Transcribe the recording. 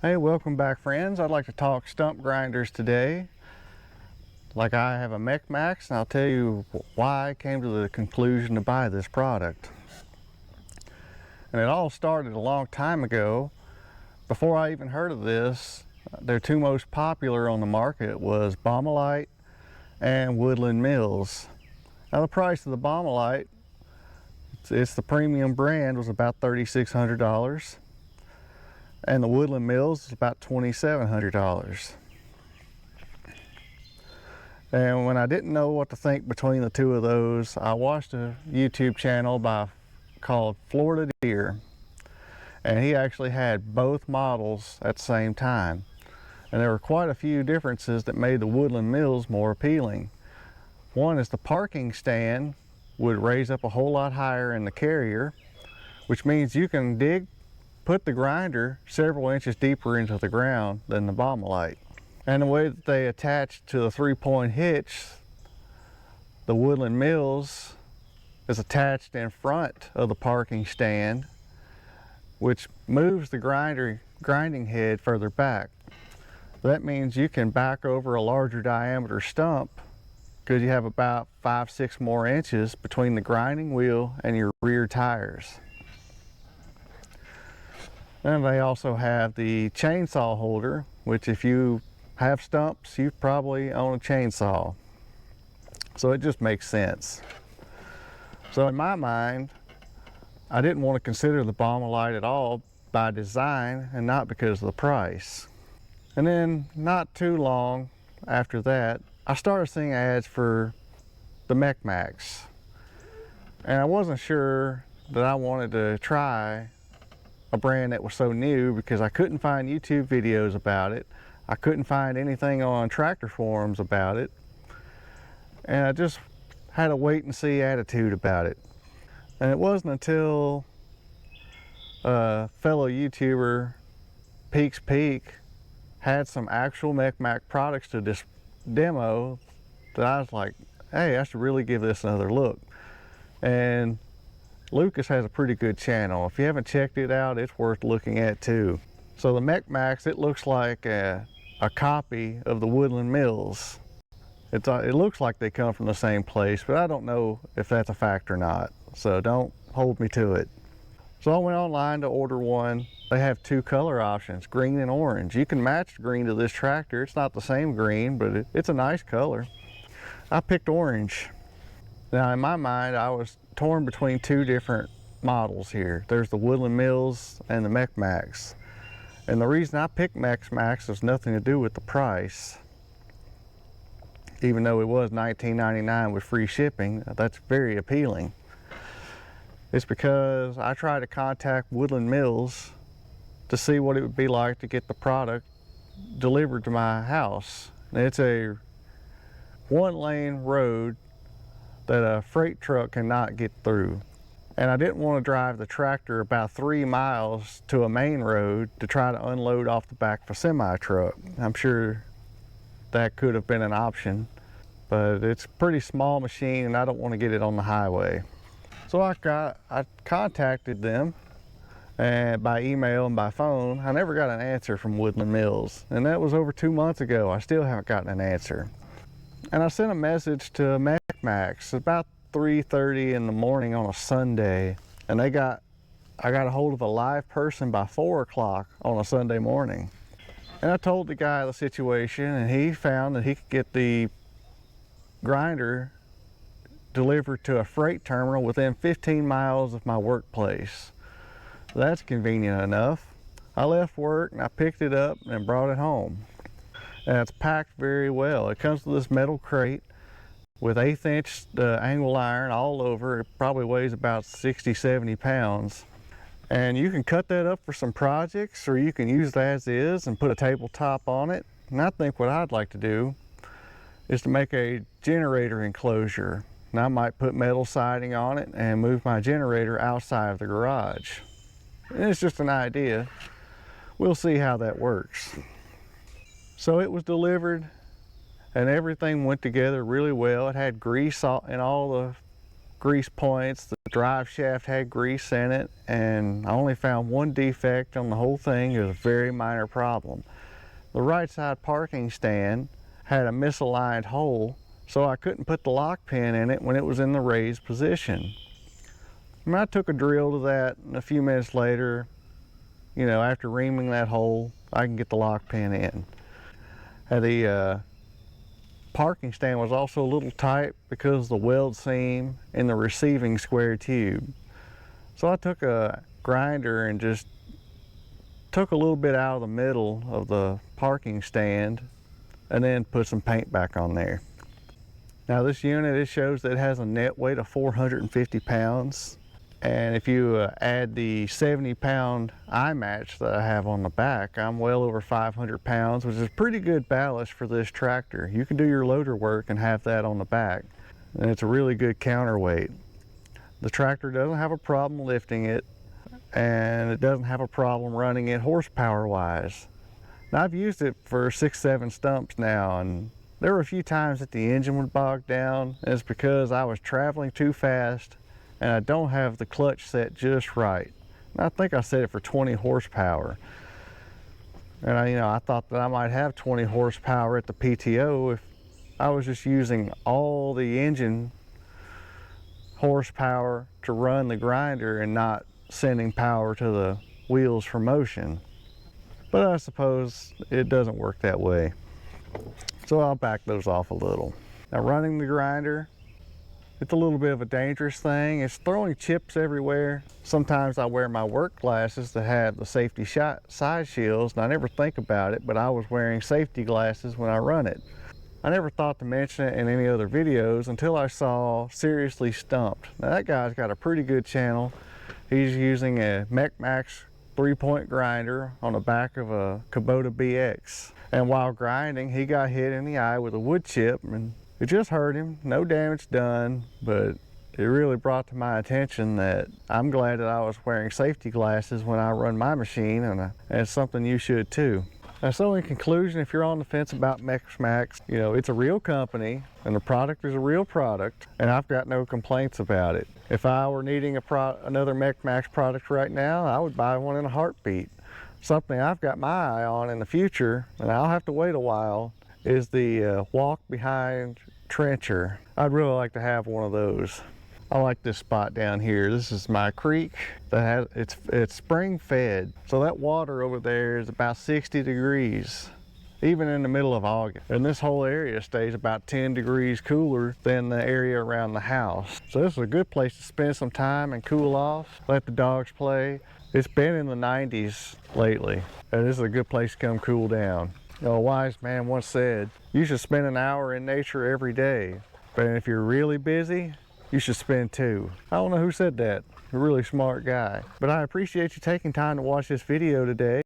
Hey, welcome back, friends. I'd like to talk stump grinders today. I have a MechMaxx, and I'll tell you why I came to the conclusion to buy this product. And it all started a long time ago. Before I even heard of this, their two most popular on the market was Baumolite and Woodland Mills. Now the price of the Baumolite, it's the premium brand, was about $3,600. And the Woodland Mills is about $2,700. And when I didn't know what to think between the two of those, I watched a YouTube channel called Florida Deer, and he actually had both models at the same time. And there were quite a few differences that made the Woodland Mills more appealing. One is the parking stand would raise up a whole lot higher in the carrier, which means you can put the grinder several inches deeper into the ground than the Baumolite. And the way that they attach to the 3-point hitch, the Woodland Mills is attached in front of the parking stand, which moves the grinding head further back. That means you can back over a larger diameter stump because you have about 5-6 more inches between the grinding wheel and your rear tires. And they also have the chainsaw holder, which if you have stumps, you probably own a chainsaw. So it just makes sense. So in my mind, I didn't want to consider the Baumolite at all by design and not because of the price. And then not too long after that, I started seeing ads for the MechMaxx. And I wasn't sure that I wanted to try a brand that was so new because I couldn't find YouTube videos about it. I couldn't find anything on tractor forums about it. And I just had a wait and see attitude about it. And it wasn't until a fellow YouTuber, Peaks Peak, had some actual MechMaxx products to this demo that I was like, hey, I should really give this another look. And Lucas has a pretty good channel. If you haven't checked it out, it's worth looking at too. So the MechMaxx, it looks like a copy of the Woodland Mills. It looks like they come from the same place, but I don't know if that's a fact or not. So don't hold me to it. So I went online to order one. They have two color options, green and orange. You can match the green to this tractor. It's not the same green, but it's a nice color. I picked orange. Now in my mind, I was torn between two different models here. There's the Woodland Mills and the MechMaxx. And the reason I picked MechMaxx has nothing to do with the price. Even though it was $19.99 with free shipping, that's very appealing. It's because I tried to contact Woodland Mills to see what it would be like to get the product delivered to my house. And it's a one-lane road that a freight truck cannot get through. And I didn't want to drive the tractor about 3 miles to a main road to try to unload off the back of a semi-truck. I'm sure that could have been an option, but it's a pretty small machine and I don't want to get it on the highway. So I contacted them and by email and by phone. I never got an answer from Woodland Mills, and that was over 2 months ago. I still haven't gotten an answer. And I sent a message to MechMaxx about 3:30 in the morning on a Sunday, and I got a hold of a live person by 4 o'clock on a Sunday morning. And I told the guy the situation, and he found that he could get the grinder delivered to a freight terminal within 15 miles of my workplace. That's convenient enough. I left work and I picked it up and brought it home. And it's packed very well. It comes with this metal crate with 1/8 inch angle iron all over. It probably weighs about 60-70 pounds. And you can cut that up for some projects, or you can use it as is and put a tabletop on it. And I think what I'd like to do is to make a generator enclosure. And I might put metal siding on it and move my generator outside of the garage. And it's just an idea. We'll see how that works. So it was delivered and everything went together really well. It had grease in all the grease points. The drive shaft had grease in it, and I only found one defect on the whole thing. It was a very minor problem. The right side parking stand had a misaligned hole, so I couldn't put the lock pin in it when it was in the raised position. And I took a drill to that, and a few minutes later, you know, after reaming that hole, I can get the lock pin in. The parking stand was also a little tight because of the weld seam in the receiving square tube. So I took a grinder and just took a little bit out of the middle of the parking stand and then put some paint back on there. Now this unit, it shows that it has a net weight of 450 pounds. And if you add the 70-pound eye match that I have on the back, I'm well over 500 pounds, which is pretty good ballast for this tractor. You can do your loader work and have that on the back. And it's a really good counterweight. The tractor doesn't have a problem lifting it, and it doesn't have a problem running it horsepower-wise. Now I've used it for 6-7 stumps now, and there were a few times that the engine would bog down, and it's because I was traveling too fast and I don't have the clutch set just right. And I think I set it for 20 horsepower. And I thought that I might have 20 horsepower at the PTO if I was just using all the engine horsepower to run the grinder and not sending power to the wheels for motion. But I suppose it doesn't work that way. So I'll back those off a little. Now running the grinder, it's a little bit of a dangerous thing. It's throwing chips everywhere. Sometimes I wear my work glasses that have the safety side shields, and I never think about it, but I was wearing safety glasses when I run it. I never thought to mention it in any other videos until I saw Seriously Stumped. Now that guy's got a pretty good channel. He's using a MechMaxx 3-point grinder on the back of a Kubota BX. And while grinding, he got hit in the eye with a wood chip, and it just hurt him. No damage done, but it really brought to my attention that I'm glad that I was wearing safety glasses when I run my machine, and it's something you should too. So in conclusion, if you're on the fence about MechMaxx, it's a real company and the product is a real product, and I've got no complaints about it. If I were needing another MechMaxx product right now, I would buy one in a heartbeat. Something I've got my eye on in the future, and I'll have to wait a while, is the walk behind trencher. I'd really like to have one of those. I like this spot down here. This is my creek that has, it's spring fed. So that water over there is about 60 degrees, even in the middle of August. And this whole area stays about 10 degrees cooler than the area around the house. So this is a good place to spend some time and cool off, let the dogs play. It's been in the 90s lately, and this is a good place to come cool down. A wise man once said, you should spend an hour in nature every day, but if you're really busy, you should spend 2. I don't know who said that. A really smart guy. But I appreciate you taking time to watch this video today.